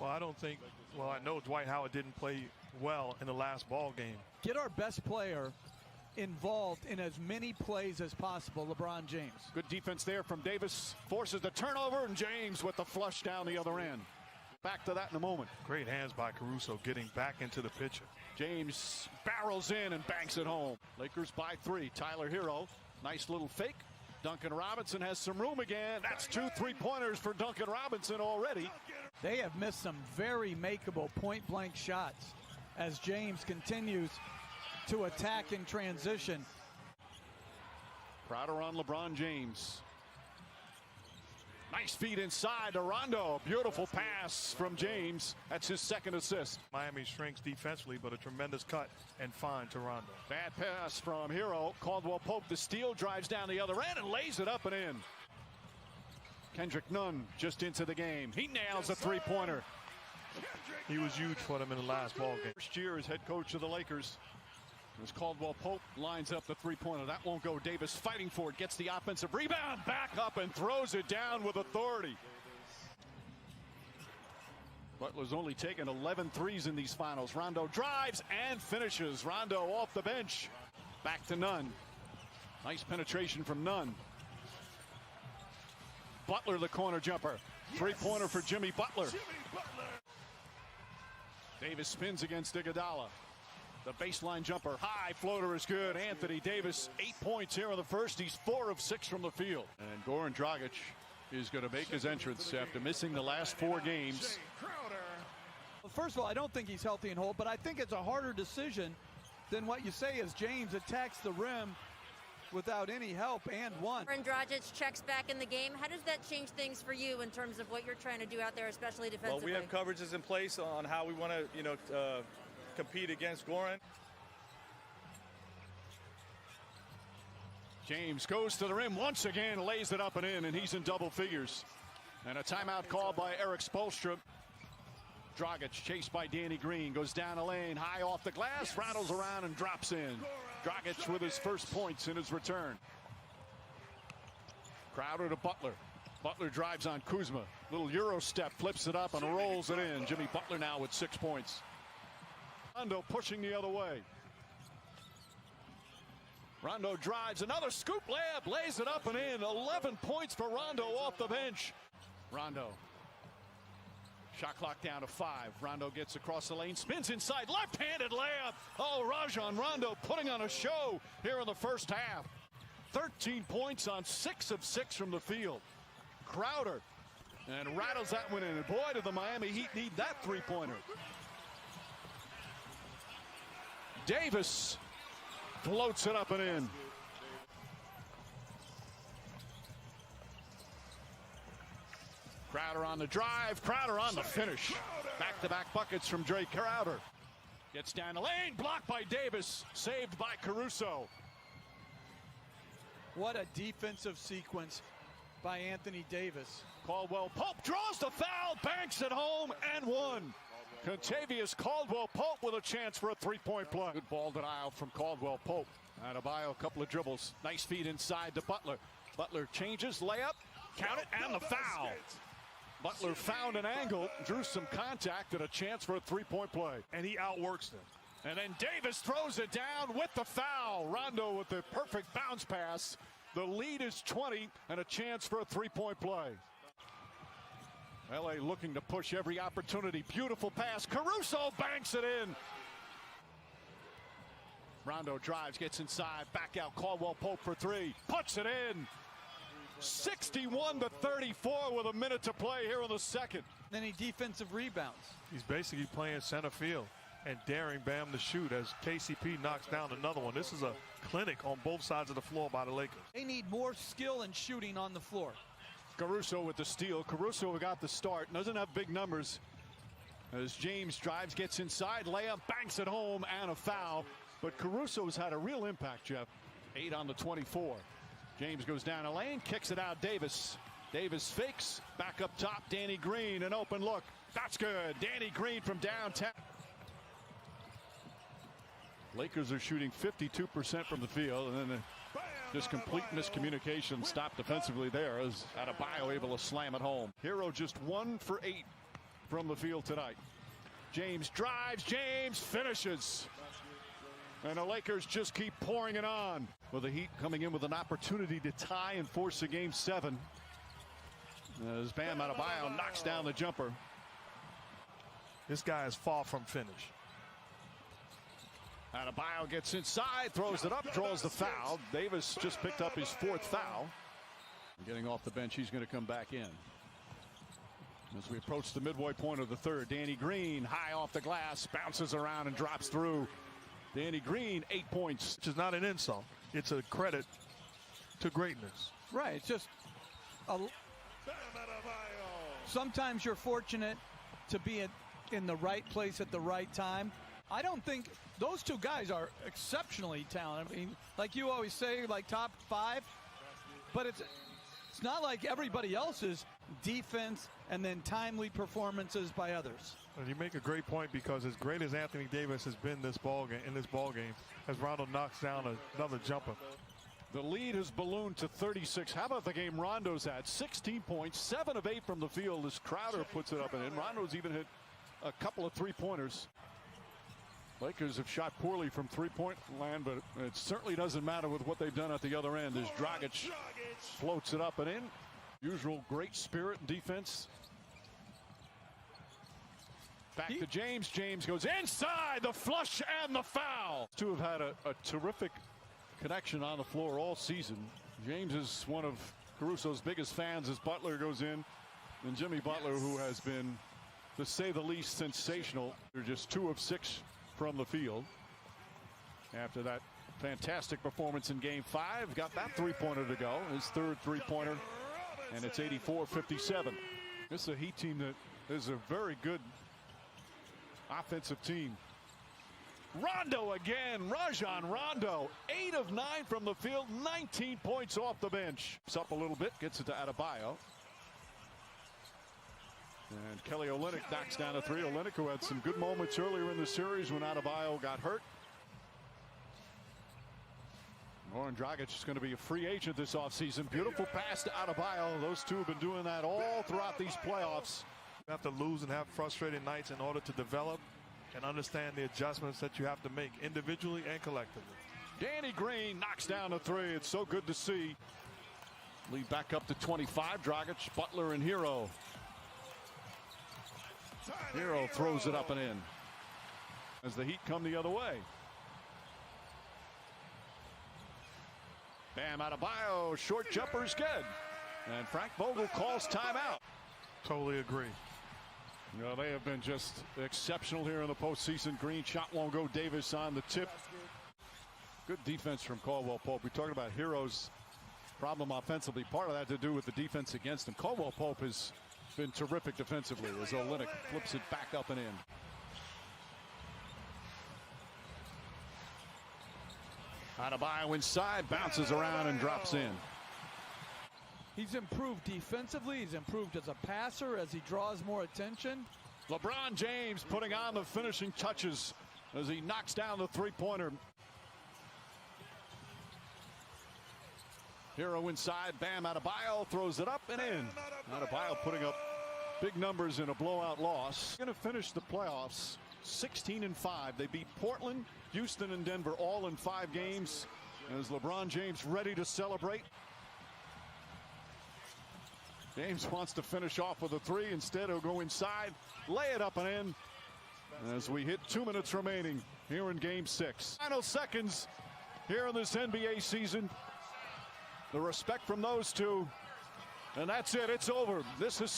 Well, I don't think, well, I know Dwight Howard didn't play well in the last ball game. Get our best player involved in as many plays as possible, LeBron James. Good defense there from Davis. Forces the turnover, and James with the flush down the other end. Back to that in a moment. Great hands by Caruso getting back into the picture. James barrels in and banks it home. Lakers by 3. Tyler Hero, nice little fake. Duncan Robinson has some room again. That's 2 3-pointers for Duncan Robinson already. They have missed some very makeable point-blank shots as James continues to attack in transition. Crowder on LeBron James. Nice feed inside to Rondo. Beautiful pass from James. That's his second assist. Miami shrinks defensively, but a tremendous cut and find to Rondo. Bad pass from Hero. Caldwell Pope, the steal, drives down the other end and lays it up and in. Kendrick Nunn just into the game. He nails a three-pointer. He was huge for them in the last ball game. First year as head coach of the Lakers. As Caldwell Pope lines up the three-pointer. That won't go. Davis fighting for it. Gets the offensive rebound. Back up and throws it down with authority. Butler's only taken 11 threes in these finals. Rondo drives and finishes. Rondo off the bench. Back to Nunn. Nice penetration from Nunn. Butler the corner jumper. Three-pointer for Jimmy Butler. Davis spins against Iguodala. The baseline jumper, high floater is good. Anthony Davis, 8 points here in the first. He's 4 of 6 from the field. And Goran Dragic is going to make his entrance after missing the last 4 games. Well, first of all, I don't think he's healthy and whole, but I think it's a harder decision than what you say as James attacks the rim without any help and one. Goran Dragic checks back in the game. How does that change things for you in terms of what you're trying to do out there, especially defensively? Well, we have coverages in place on how we want to, compete against Goran. James goes to the rim once again, lays it up and in, and he's in double figures. And a timeout called by Eric Spoelstra. Dragic chased by Danny Green, goes down the lane, high off the glass, rattles around and drops in. Dragic with his first points in his return. Crowder to Butler. Butler drives on Kuzma. Little Euro step, flips it up and rolls it in. Jimmy Butler now with 6 points. Rondo pushing the other way. Rondo drives, another scoop layup, lays it up and in. 11 points for Rondo off the bench. Rondo. Shot clock down to 5. Rondo gets across the lane, spins inside, left-handed layup. Oh, Rajon Rondo putting on a show here in the first half. 13 points on 6 of 6 from the field. Crowder and rattles that one in. And boy, did the Miami Heat need that three-pointer. Davis floats it up and in. Crowder on the drive, Crowder on the finish. Back-to-back buckets from Drake Crowder. Gets down the lane, blocked by Davis, saved by Caruso. What a defensive sequence by Anthony Davis. Caldwell Pope draws the foul, banks it home, and one. Contavious Caldwell Pope with a chance for a three-point play. Good ball denial from Caldwell Pope. Adebayo, a couple of dribbles. Nice feed inside to Butler. Butler changes, layup, count it, and the foul. Butler found an angle, drew some contact, and a chance for a three-point play. And he outworks them. And then Davis throws it down with the foul. Rondo with the perfect bounce pass. The lead is 20 and a chance for a three-point play. LA looking to push every opportunity. Beautiful pass. Caruso banks it in. Rondo drives, gets inside, back out. Caldwell Pope for 3. Puts it in. 61-34 with a minute to play here in the second. Then he defensive rebounds. He's basically playing center field and daring Bam to shoot as KCP knocks down another one. This is a clinic on both sides of the floor by the Lakers. They need more skill and shooting on the floor. Caruso with the steal. Caruso got the start. Doesn't have big numbers. As James drives, gets inside, layup, banks it home, and a foul. But Caruso's had a real impact, Jeff. 8 on the 24. James goes down a lane, kicks it out. Davis. Davis fakes. Back up top, Danny Green, an open look. That's good. Danny Green from downtown. Lakers are shooting 52% from the field, and then just complete miscommunication stopped defensively there as Adebayo able to slam it home. Hero just 1 for 8 from the field tonight. James drives, James finishes. And the Lakers just keep pouring it on. With the Heat coming in with an opportunity to tie and force a game 7. As Bam Adebayo knocks down the jumper. This guy is far from finished. Adebayo gets inside, throws it up, draws the foul. Davis just picked up his 4th foul. Getting off the bench, he's going to come back in. As we approach the midway point of the 3rd, Danny Green high off the glass, bounces around and drops through. Danny Green, 8 points. Which is not an insult. It's a credit to greatness. Right. It's just sometimes you're fortunate to be in the right place at the right time. I don't think those two guys are exceptionally talented. I mean, like you always say, like top 5. But it's not like everybody else's defense and then timely performances by others. And you make a great point, because as great as Anthony Davis has been in this ball game, as Rondo knocks down another jumper. The lead has ballooned to 36. How about the game Rondo's had? 16 points, 7 of 8 from the field as Crowder puts it up and in. Rondo's even hit a couple of 3-pointers. Lakers have shot poorly from 3-point land, but it certainly doesn't matter with what they've done at the other end as Dragic floats it up and in. Usual great spirit and defense. Back to James. James goes inside, the flush and the foul. Two have had a terrific connection on the floor all season. James is one of Caruso's biggest fans as Butler goes in. And Jimmy Butler, who has been, to say the least, sensational. They're just 2 of 6 from the field. After that fantastic performance in game 5, got that 3-pointer to go. His 3rd 3-pointer, and it's 84-57. This is a Heat team that is a very good offensive team. Rondo again, Rajon Rondo, 8 of 9 from the field, 19 points off the bench. It's up a little bit, gets it to Adebayo. And Kelly Olynyk knocks down a 3. Olynyk, who had some good moments earlier in the series when Adebayo got hurt. Goran Dragic is going to be a free agent this offseason. Beautiful pass to Adebayo. Those two have been doing that all throughout these playoffs. You have to lose and have frustrated nights in order to develop and understand the adjustments that you have to make individually and collectively. Danny Green knocks down a 3. It's so good to see. Lead back up to 25. Dragic, Butler, and Hero. Hero throws it up and in as the Heat come the other way. Bam Adebayo, short jumper's good. And Frank Vogel calls timeout. Totally agree. You know, they have been just exceptional here in the postseason. Green shot won't go. Davis on the tip. Good defense from Caldwell Pope. We talked about Hero's problem offensively. Part of that to do with the defense against him. Caldwell Pope has been terrific defensively as Olynyk flips it back up and in. Adebayo inside, bounces around and drops in. He's improved defensively. He's improved as a passer as he draws more attention. LeBron James putting on the finishing touches as he knocks down the 3-pointer. Hero inside, Bam Adebayo throws it up and in. Adebayo putting up big numbers in a blowout loss. Going to finish the playoffs 16-5. They beat Portland, Houston, and Denver all in 5 games. As LeBron James ready to celebrate. James wants to finish off with a 3. Instead, he'll go inside, lay it up and in. As we hit 2 minutes remaining here in game 6. Final seconds here in this NBA season. The respect from those two. And that's it. It's over. This is